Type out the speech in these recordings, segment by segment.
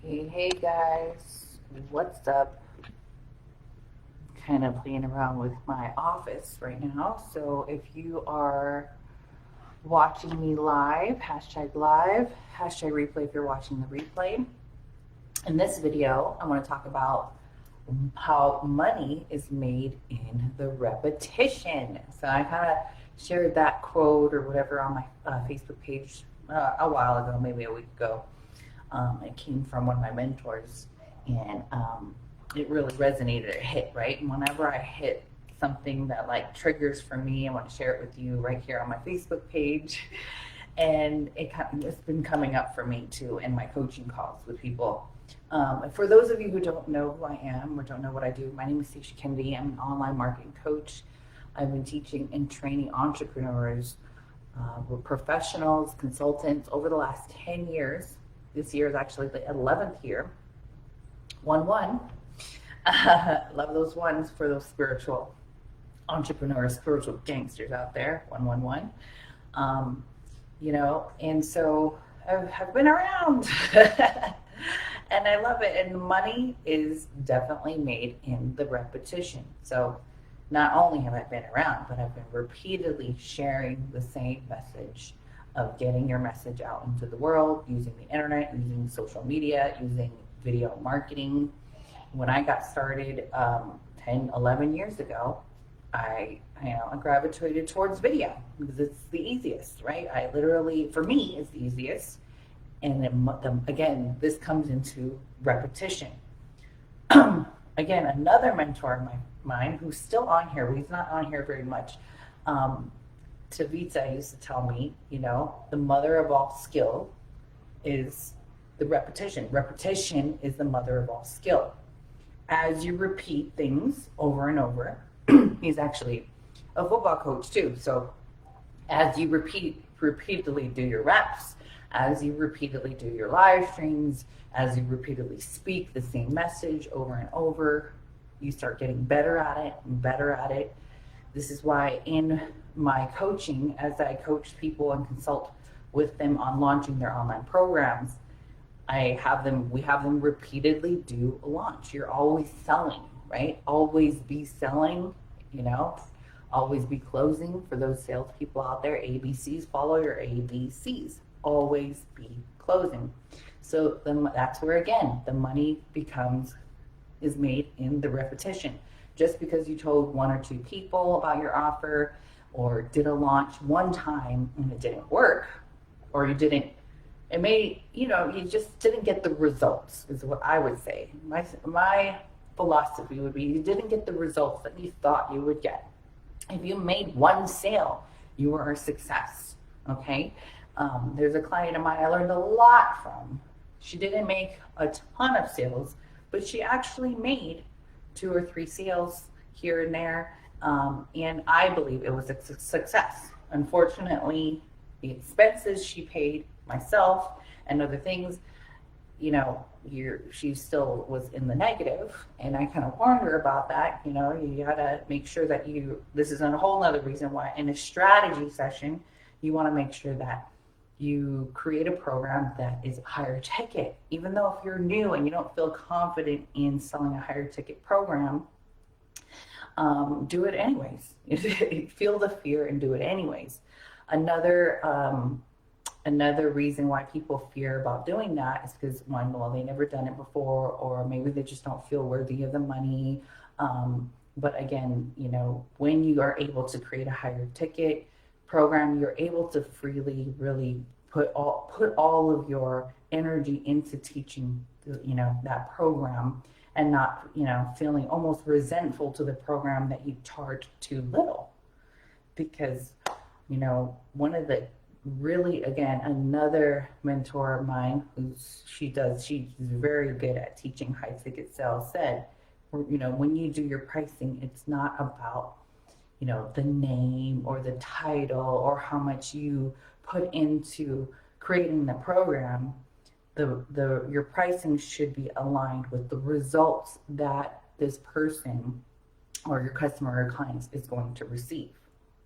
Hey guys, what's up? Kind of playing around with my office right now. So if you are watching me live, hashtag replay if you're watching the replay. In this video, I want to talk about how money is made in the repetition. So I kind of shared that quote or whatever on my Facebook page a while ago, maybe a week ago. It came from one of my mentors, and it really resonated. It hit right. And whenever I hit something that like triggers for me, I want to share it with you right here on my Facebook page. And it's been coming up for me too in my coaching calls with people. For those of you who don't know who I am or don't know what I do, my name is Stacia. I'm an online marketing coach. I've been teaching and training entrepreneurs, professionals, consultants over the last 10 years. This year is actually the 11th year. 1-1. Love those ones for those spiritual entrepreneurs, spiritual gangsters out there. 111. And so I've been around and I love it. And money is definitely made in the repetition. So not only have I been around, but I've been repeatedly sharing the same message of getting your message out into the world, using the internet, using social media, using video marketing. When I got started 10, 11 years ago, I gravitated towards video because it's the easiest, right? For me, it's the easiest. And again, this comes into repetition. Again, another mentor of mine who's still on here, he's not on here very much, Tavita used to tell me, the mother of all skill is the repetition. Repetition is the mother of all skill. As you repeat things over and over, he's actually a football coach too. So as you repeatedly do your reps, as you repeatedly do your live streams, as you repeatedly speak the same message over and over, you start getting better at it and better at it. This is why in my coaching, as I coach people and consult with them on launching their online programs, we have them repeatedly do a launch. You're always selling, right? Always be selling, always be closing. For those salespeople out there, ABCs, follow your ABCs. Always be closing. So that's where, again, the money is made in the repetition. Just because you told one or two people about your offer or did a launch one time and it didn't work, or you just didn't get the results, is what I would say. My philosophy would be you didn't get the results that you thought you would get. If you made one sale, you were a success, okay? There's a client of mine I learned a lot from. She didn't make a ton of sales, but she actually made 2 or 3 sales here and there, and I believe it was a success. Unfortunately, the expenses she paid myself and other things, she still was in the negative, and I kind of warned her about that. You gotta make sure that this is a whole other reason why in a strategy session, you want to make sure that you create a program that is higher ticket. Even though if you're new and you don't feel confident in selling a higher ticket program, do it anyways. Feel the fear and do it anyways. Another reason why people fear about doing that is because they never done it before, or maybe they just don't feel worthy of the money. But again, when you are able to create a higher ticket program, you're able to freely really put all of your energy into teaching that program, and not feeling almost resentful to the program that you charge too little. Because one of the another mentor of mine she's very good at teaching high ticket sales, said, when you do your pricing, it's not about the name or the title or how much you put into creating the program. Your pricing should be aligned with the results that this person or your customer or client is going to receive,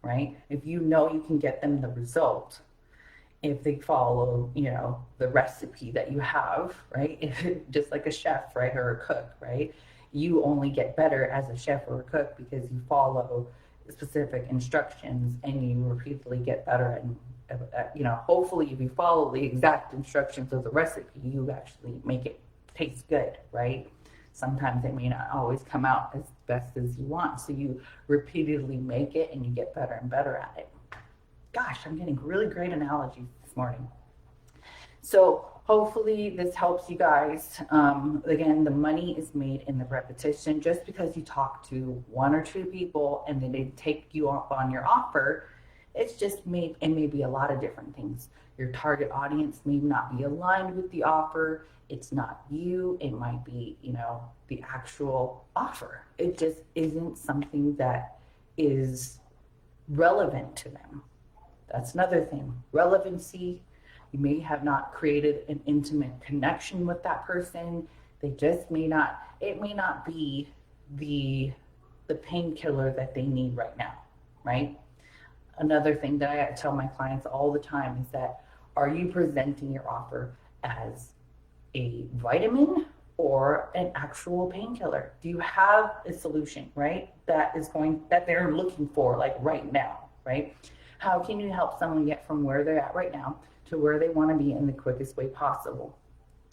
right? If you can get them the result, if they follow, the recipe that you have, right? Just like a chef, right? Or a cook, right? You only get better as a chef or a cook because you follow specific instructions and you repeatedly get better. And, hopefully if you follow the exact instructions of the recipe, you actually make it taste good, right? Sometimes it may not always come out as best as you want. So you repeatedly make it and you get better and better at it. Gosh, I'm getting really great analogies this morning. So hopefully this helps you guys. Again, the money is made in the repetition. Just because you talk to one or two people and then they take you up on your offer, it's just it may be a lot of different things. Your target audience may not be aligned with the offer. It's not you. It might be, the actual offer. It just isn't something that is relevant to them. That's another thing. Relevancy. You may have not created an intimate connection with that person. They just it may not be the painkiller that they need right now, right? Another thing that I tell my clients all the time is that, are you presenting your offer as a vitamin or an actual painkiller? Do you have a solution, right? That they're looking for, like right now, right? How can you help someone get from where they're at right now to where they want to be in the quickest way possible?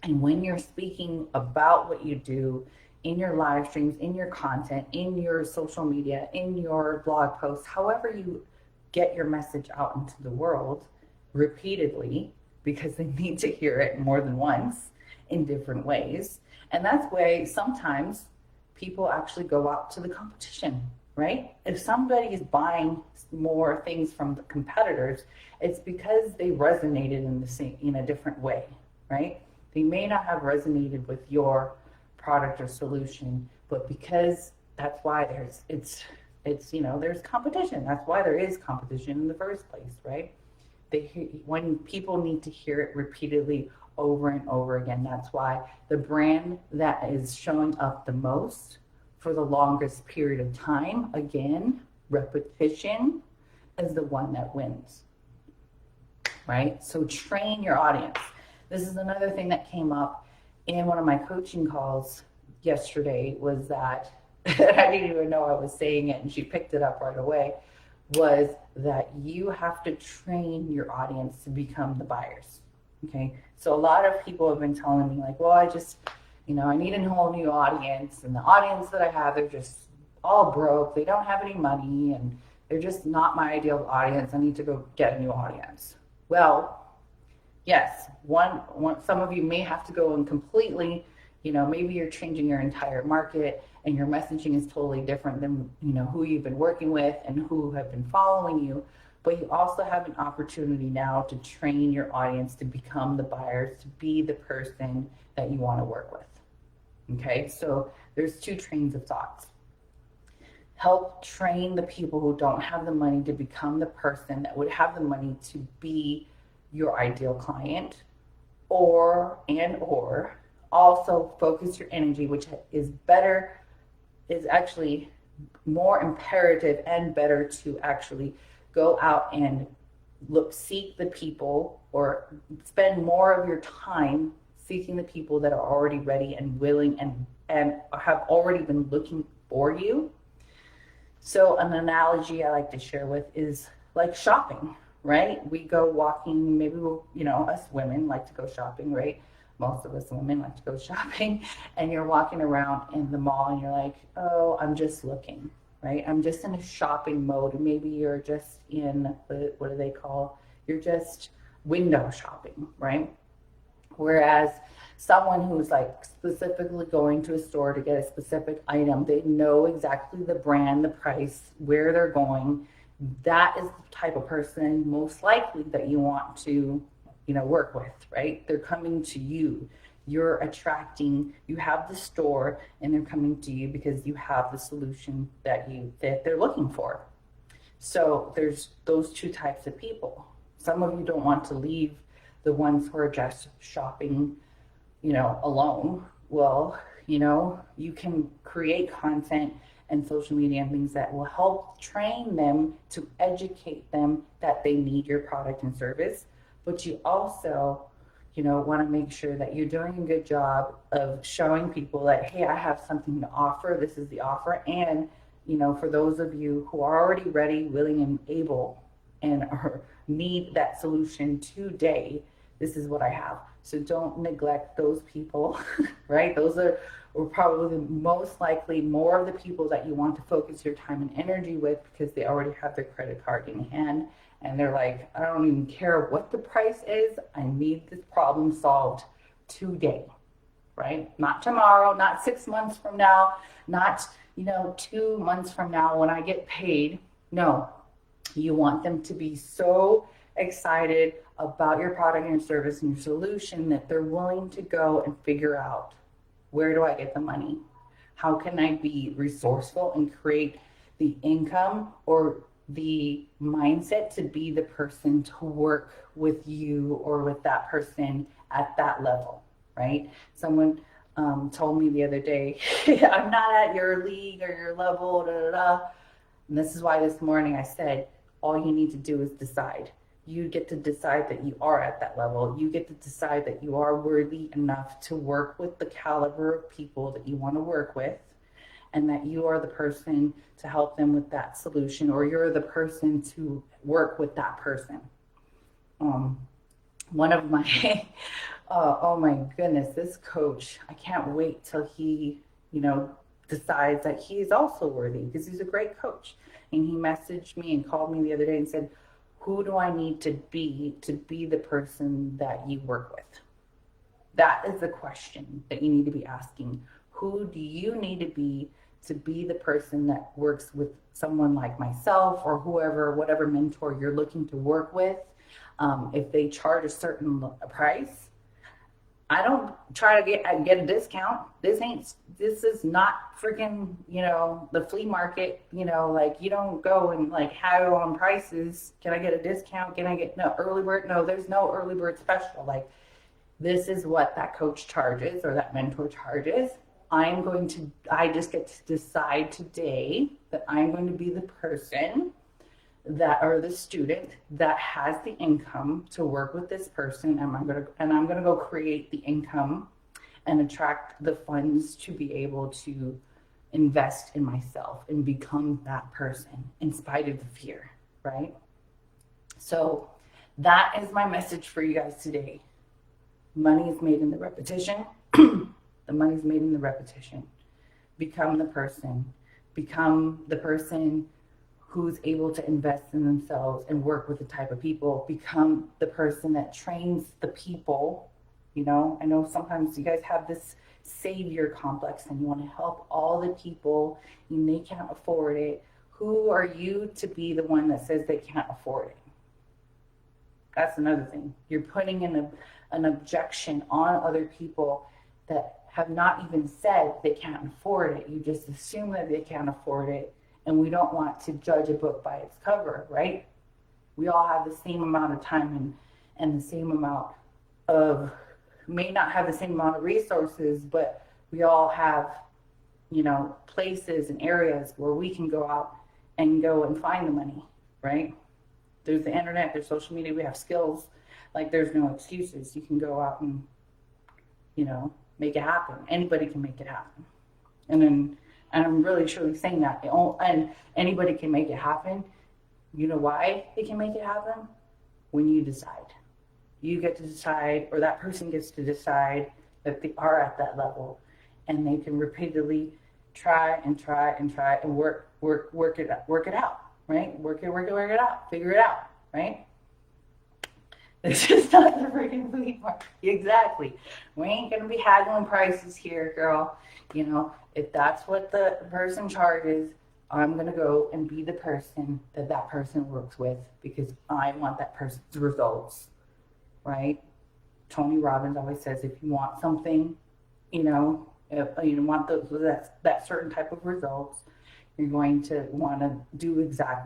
And when you're speaking about what you do in your live streams, in your content, in your social media, in your blog posts, however you get your message out into the world repeatedly, because they need to hear it more than once in different ways. And that's why sometimes people actually go out to the competition, right? If somebody is buying more things from the competitors, it's because they resonated in a different way, right? They may not have resonated with your product or solution, but because that's why there's competition. That's why there is competition in the first place, right? When people need to hear it repeatedly over and over again, that's why the brand that is showing up the most for the longest period of time, again, repetition, is the one that wins, right? So train your audience. This is another thing that came up in one of my coaching calls yesterday, was that I didn't even know I was saying it, and she picked it up right away, was that you have to train your audience to become the buyers, okay? So a lot of people have been telling me, like, well, I just, I need a whole new audience, and the audience that I have, they're just all broke, they don't have any money, and they're just not my ideal audience. I need to go get a new audience. Well, yes, some of you may have to go and completely, maybe you're changing your entire market and your messaging is totally different than, who you've been working with and who have been following you. But you also have an opportunity now to train your audience to become the buyers, to be the person that you want to work with. Okay, so there's two trains of thoughts. Help train the people who don't have the money to become the person that would have the money to be your ideal client, or also focus your energy, which is actually more imperative and better to actually go out and seek the people, or spend more of your time seeking the people that are already ready and willing and have already been looking for you. So an analogy I like to share with is like shopping, right? We go walking, maybe us women like to go shopping, right? Most of us women like to go shopping, and you're walking around in the mall and you're like, oh, I'm just looking, right? I'm just in a shopping mode. And maybe you're just in, what do they call? You're just window shopping, right? Whereas someone who's like specifically going to a store to get a specific item, they know exactly the brand, the price, where they're going. That is the type of person most likely that you want to, work with, right? They're coming to you. You're attracting, you have the store, and they're coming to you because you have the solution that they're looking for. So there's those two types of people. Some of you don't want to leave the ones who are just shopping, alone. Well, you can create content and social media and things that will help train them, to educate them that they need your product and service, but you also, want to make sure that you're doing a good job of showing people that, hey, I have something to offer. This is the offer. And, for those of you who are already ready, willing, and able and are, need that solution today, this is what I have. So don't neglect those people, right? Those are probably most likely more of the people that you want to focus your time and energy with, because they already have their credit card in hand and they're like, I don't even care what the price is. I need this problem solved today, right? Not tomorrow, not 6 months from now, not, 2 months from now when I get paid. No, you want them to be so excited about your product and your service and your solution that they're willing to go and figure out, where do I get the money? How can I be resourceful and create the income or the mindset to be the person to work with you or with that person at that level, right? Someone told me the other day, I'm not at your league or your level, da, da, da. And this is why this morning I said, all you need to do is decide. You get to decide that you are at that level. You get to decide that you are worthy enough to work with the caliber of people that you want to work with, and that you are the person to help them with that solution, or you're the person to work with that person. One of my, oh my goodness, this coach, I can't wait till he, decides that he's also worthy, because he's a great coach. And he messaged me and called me the other day and said, who do I need to be the person that you work with? That is the question that you need to be asking. Who do you need to be the person that works with someone like myself or whoever, whatever mentor you're looking to work with? If they charge a certain price, I don't try to get a discount. This is not freaking, the flea market, like you don't go and like haggle on prices. Can I get a discount? Can I get no early bird? No, there's no early bird special. Like, this is what that coach charges or that mentor charges. I just get to decide today that I'm going to be the person or the student that has the income to work with this person, and I'm gonna go create the income and attract the funds to be able to invest in myself and become that person in spite of the fear, right? So that is my message for you guys today. Money is made in the repetition. The money's made in the repetition. Become the person who's able to invest in themselves and work with the type of people. Become the person that trains the people. I know sometimes you guys have this savior complex and you want to help all the people and they can't afford it. Who are you to be the one that says they can't afford it? That's another thing. You're putting in an objection on other people that have not even said they can't afford it. You just assume that they can't afford it. And we don't want to judge a book by its cover, right? We all have the same amount of time and the same amount of, may not have the same amount of resources, but we all have, places and areas where we can go out and find the money, right? There's the internet, there's social media, we have skills. Like, there's no excuses. You can go out and, make it happen. Anybody can make it happen. And I'm really truly saying that. And anybody can make it happen. You know why they can make it happen? When you decide. You get to decide, or that person gets to decide that they are at that level, and they can repeatedly try and work it out, right? Work it out, figure it out, right? It's just not the freaking flea market. Exactly. We ain't gonna be haggling prices here, girl. If that's what the person charges, I'm gonna go and be the person that person works with, because I want that person's results, right? Tony Robbins always says, if you want something, if you want that certain type of results, you're going to want to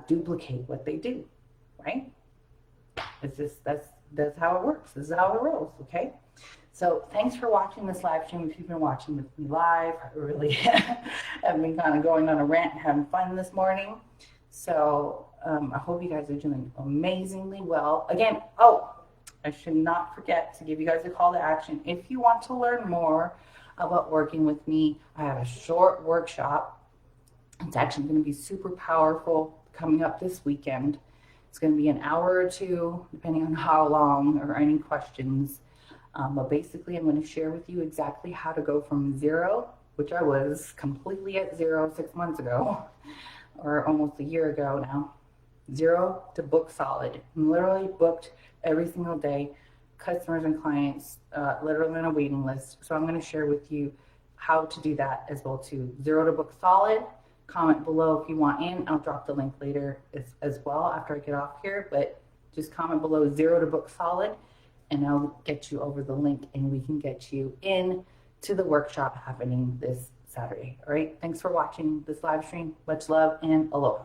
duplicate what they do, right? It's just, that's how it works. This is how it rolls, okay? So thanks for watching this live stream. If you've been watching with me live, I really have been kind of going on a rant and having fun this morning. So I hope you guys are doing amazingly well. Again, I should not forget to give you guys a call to action. If you want to learn more about working with me, I have a short workshop. It's actually going to be super powerful coming up this weekend. It's going to be an hour or two, depending on how long or any questions. But basically, I'm going to share with you exactly how to go from zero, which I was completely at zero 6 months ago, or almost a year ago now, zero to book solid. I'm literally booked every single day, customers and clients, literally on a waiting list. So I'm going to share with you how to do that as well too. Zero to book solid. Comment below if you want in. I'll drop the link later as well after I get off here, but just comment below zero to book solid and I'll get you over the link and we can get you in to the workshop happening this Saturday. All right. Thanks for watching this live stream. Much love and aloha.